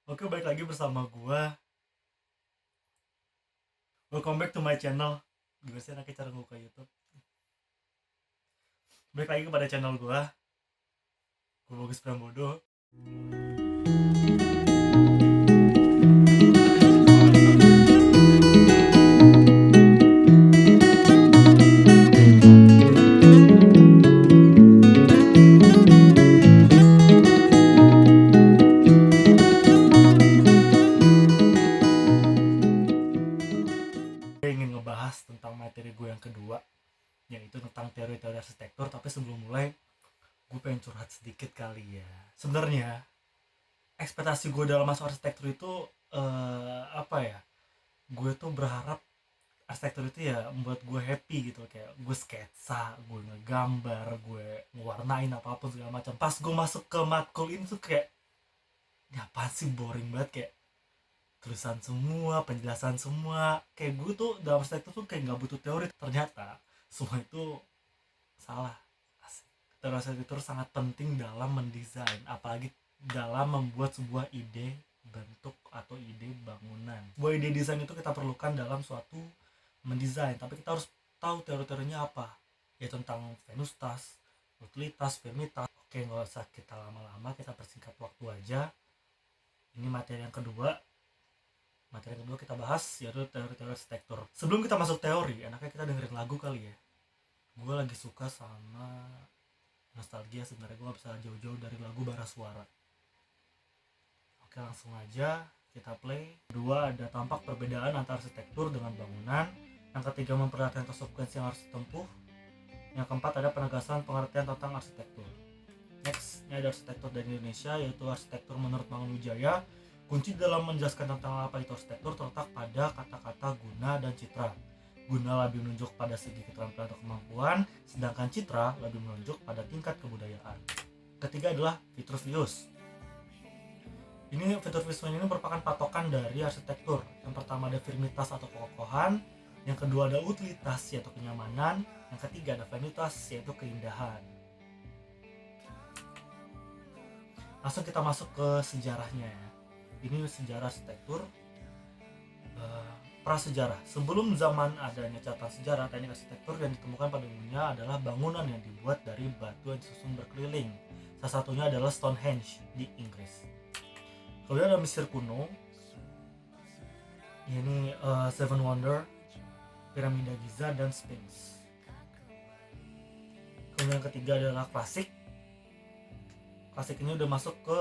Oke, balik lagi bersama gua. Welcome back to my channel. Gimana sih enaknya cara buka YouTube? Balik lagi kepada channel gua. Gua Bagus Pramodo. Gue ingin ngebahas tentang materi gue yang kedua, yaitu tentang teori-teori arsitektur. Tapi sebelum mulai, gue pengen curhat sedikit kali ya. Sebenarnya ekspektasi gue dalam masuk arsitektur itu apa ya? Gue tuh berharap arsitektur itu ya membuat gue happy gitu, kayak gue sketsa, gue ngegambar, gue ngewarnain apapun segala macam. Pas gue masuk ke matkul ini tuh kayak, ya apaan sih, boring banget, kayak tulisan semua, penjelasan semua. Kayak gue tuh dalam arsitektur tuh kayak nggak butuh teori. Ternyata semua itu salah. Asik. Teori arsitektur sangat penting dalam mendesain, apalagi dalam membuat sebuah ide bentuk atau ide bangunan. Sebuah ide desain itu kita perlukan dalam suatu mendesain, tapi kita harus tahu teori-teorinya apa, ya tentang venustas, utilitas, firmitas. Oke, nggak usah kita lama-lama, kita persingkat waktu aja. Ini materi yang kedua kita bahas, yaitu teori-teori arsitektur. Sebelum kita masuk teori, enaknya kita dengerin lagu kali ya. Gue lagi suka sama nostalgia. Sebenarnya gue gak bisa jauh-jauh dari lagu Bara Suara. Oke, langsung aja kita play. Kedua, ada tampak perbedaan antara arsitektur dengan bangunan. Yang ketiga, memperhatikan konsekuensi yang harus ditempuh. Yang keempat, ada penegasan pengertian tentang arsitektur. Next, ini ada arsitektur dari Indonesia, yaitu arsitektur menurut Mangunwijaya. Kunci dalam menjelaskan tentang apa itu arsitektur terletak pada kata-kata guna dan citra. Guna lebih menunjuk pada segi keterampilan atau kemampuan, sedangkan citra lebih menunjuk pada tingkat kebudayaan. Ketiga adalah Vitruvius. Vitruvius ini merupakan patokan dari arsitektur. Yang pertama ada firmitas atau kekokohan, yang kedua ada utilitas yaitu kenyamanan, yang ketiga ada vanitas yaitu keindahan. Langsung kita masuk ke sejarahnya ya. Ini sejarah arsitektur. Prasejarah. Sebelum zaman adanya catatan sejarah, teknik arsitektur yang ditemukan pada umumnya adalah bangunan yang dibuat dari batu yang disusun berkeliling. Salah satunya adalah Stonehenge di Inggris. Kemudian ada Mesir kuno. Ini Seven Wonder, Piramida Giza, dan Sphinx. Kemudian yang ketiga adalah klasik. Klasik ini udah masuk ke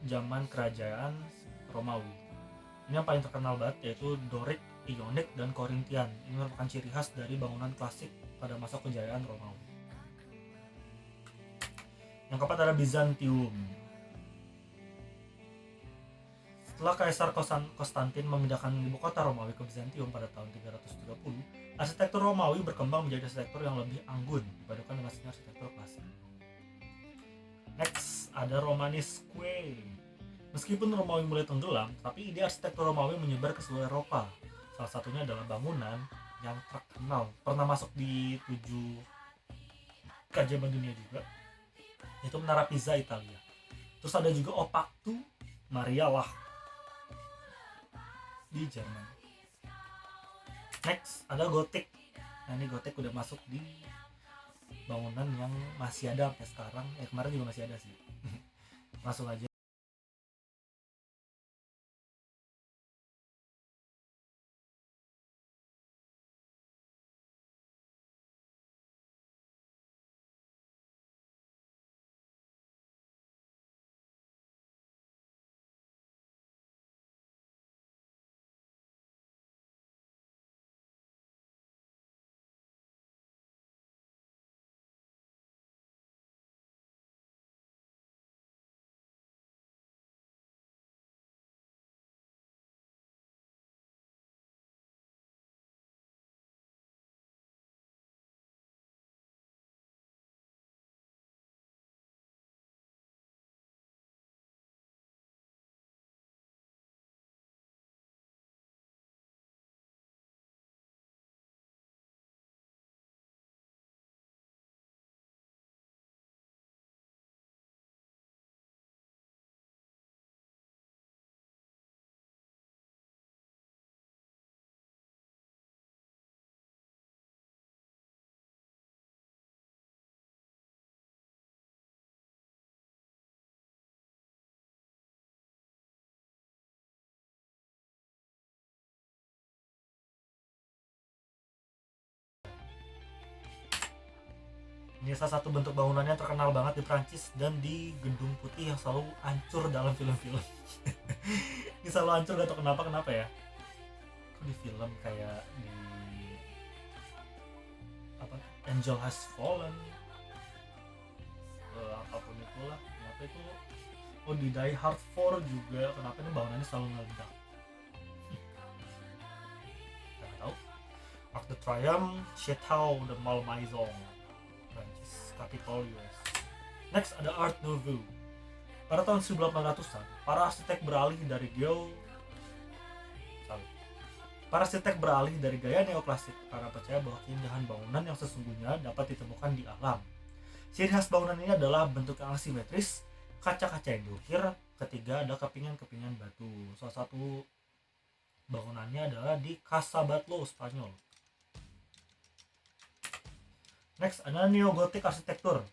zaman kerajaan Romawi. Ini yang paling terkenal banget yaitu Doric, Ionic, dan Korintian. Ini merupakan ciri khas dari bangunan klasik pada masa kejayaan Romawi. Yang keempat ada Bizantium. Setelah Kaisar Konstantin memindahkan ibu kota Romawi ke Bizantium pada tahun 330, arsitektur Romawi berkembang menjadi arsitektur yang lebih anggun dibandingkan dengan arsitektur klasik. Next, ada Romanesque. Meskipun Romawi mulai tenggelam, tapi ide arsitektur Romawi menyebar ke seluruh Eropa. Salah satunya adalah bangunan yang terkenal, pernah masuk di 7 keajaiban dunia juga, yaitu Menara Pisa, Italia. Terus ada juga Opaktu Marialah di Jerman. Next, ada Gothic. Nah, ini Gothic udah masuk di bangunan yang masih ada sampai sekarang. Kemarin juga masih ada sih. Langsung aja. Ini salah satu bentuk bangunannya terkenal banget di Prancis dan di Gedung Putih yang selalu hancur dalam film-film. Ini selalu hancur, gak tau kenapa ya. Kok di film kayak di apa, Angel Has Fallen, apapun itulah, kenapa itu, oh di Die Hard 4 juga, kenapa ini bangunannya selalu meledak. Gak tau. Arc de Triomphe, Chateau de Malmaison, Prancis, Capitol US. Next ada Art Nouveau. Pada tahun 1800-an, para arsitek beralih dari gaya neoklasik karena percaya bahwa keindahan bangunan yang sesungguhnya dapat ditemukan di alam. Ciri khas bangunan ini adalah bentuk yang asimetris, kaca-kaca yang diukir, ketiga ada kepingan-kepingan batu. Salah satu bangunannya adalah di Casa Batlló, Spanyol. Next ada Neo-Gotik arsitektur.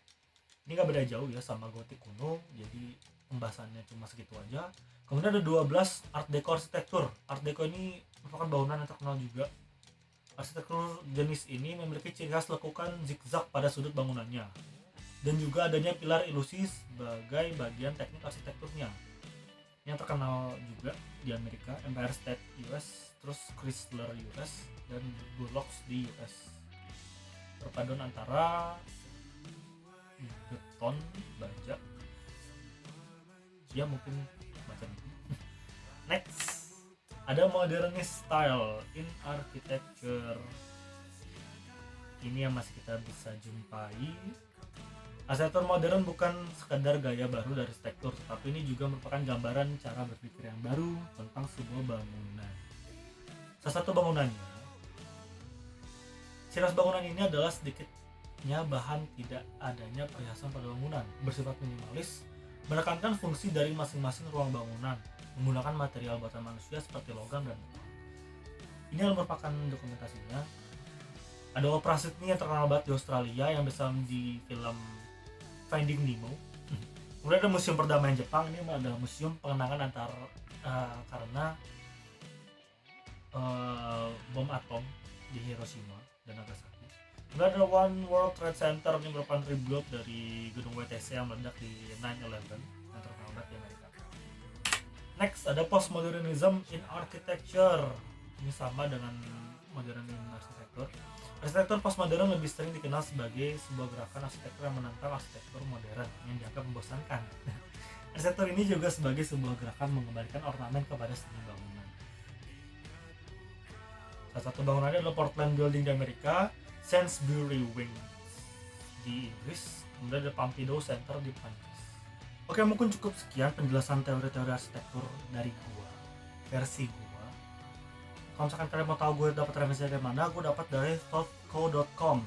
Ini gak beda jauh ya sama gotik kuno, jadi pembahasannya cuma segitu aja. Kemudian ada 12 Art Deco arsitektur. Art Deco ini merupakan bangunan yang terkenal juga. Arsitektur jenis ini memiliki ciri khas lekukan zigzag pada sudut bangunannya, dan juga adanya pilar ilusi sebagai bagian teknik arsitekturnya. Yang terkenal juga di Amerika, Empire State US, terus Chrysler US, dan Bullocks di US. Perpaduan antara beton, baja, ya mungkin macam itu. Next ada modernist style in architecture. Ini yang masih kita bisa jumpai. Arsitektur modern bukan sekadar gaya baru dari arsitektur, tetapi ini juga merupakan gambaran cara berpikir yang baru tentang sebuah bangunan. Salah satu bangunannya, ciri khas bangunan ini adalah sedikitnya bahan tidak adanya perhiasan pada bangunan, bersifat minimalis, menekankan fungsi dari masing-masing ruang bangunan, menggunakan material buatan manusia seperti logam dan beton. Ini merupakan dokumentasinya. Ada opera Sydney yang terkenal banget di Australia yang bisa di film Finding Nemo. Kemudian ada Museum Perdamaian Jepang. Ini adalah museum pengenangan karena bom atom di Hiroshima dan Nagasaki. Kemudian ada One World Trade Center, ini merupakan rebuild dari gedung WTC yang meledak di 9/11 yang terkenal banget di Amerika. Next ada Postmodernism in Architecture. Ini sama dengan modern in arsitektur. Arsitektur postmodern lebih sering dikenal sebagai sebuah gerakan arsitektur yang menentang arsitektur modern yang dianggap membosankan. Arsitektur ini juga sebagai sebuah gerakan mengembalikan ornamen kepada seni bangunan. Salah satu bangunannya adalah Portland Building di Amerika, Sainsbury Wings di Inggris, kemudian ada Pompidou Center di Prancis. Oke, mungkin cukup sekian penjelasan teori-teori arsitektur dari versi gua. Kalau misalkan kalian mau tahu gue dapat referensi dari mana, gue dapat dari thoughtco.com,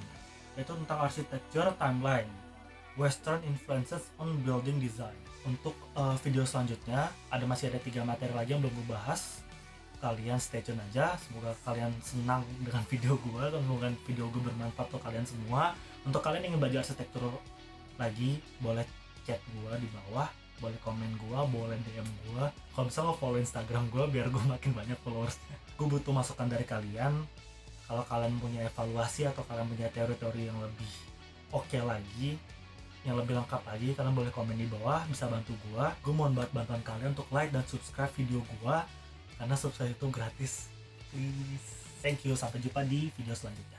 yaitu tentang architecture timeline, Western influences on building design. Untuk video selanjutnya masih ada 3 materi lagi yang belum gue bahas. Kalian stay tune aja, semoga kalian senang dengan video gue, dan semoga video gue bermanfaat untuk kalian semua. Untuk kalian yang ingin belajar arsitektur lagi, boleh chat gue di bawah, boleh komen gue, boleh DM gue. Kalau bisa follow Instagram gue biar gue makin banyak followersnya. Gue butuh masukan dari kalian. Kalau kalian punya evaluasi atau kalian punya teori-teori yang lebih oke lagi, yang lebih lengkap lagi, kalian boleh komen di bawah, bisa bantu gue. Gue mohon banget bantuan kalian untuk like dan subscribe video gue, karena subscribe itu gratis. Please. Thank you, sampai jumpa di video selanjutnya.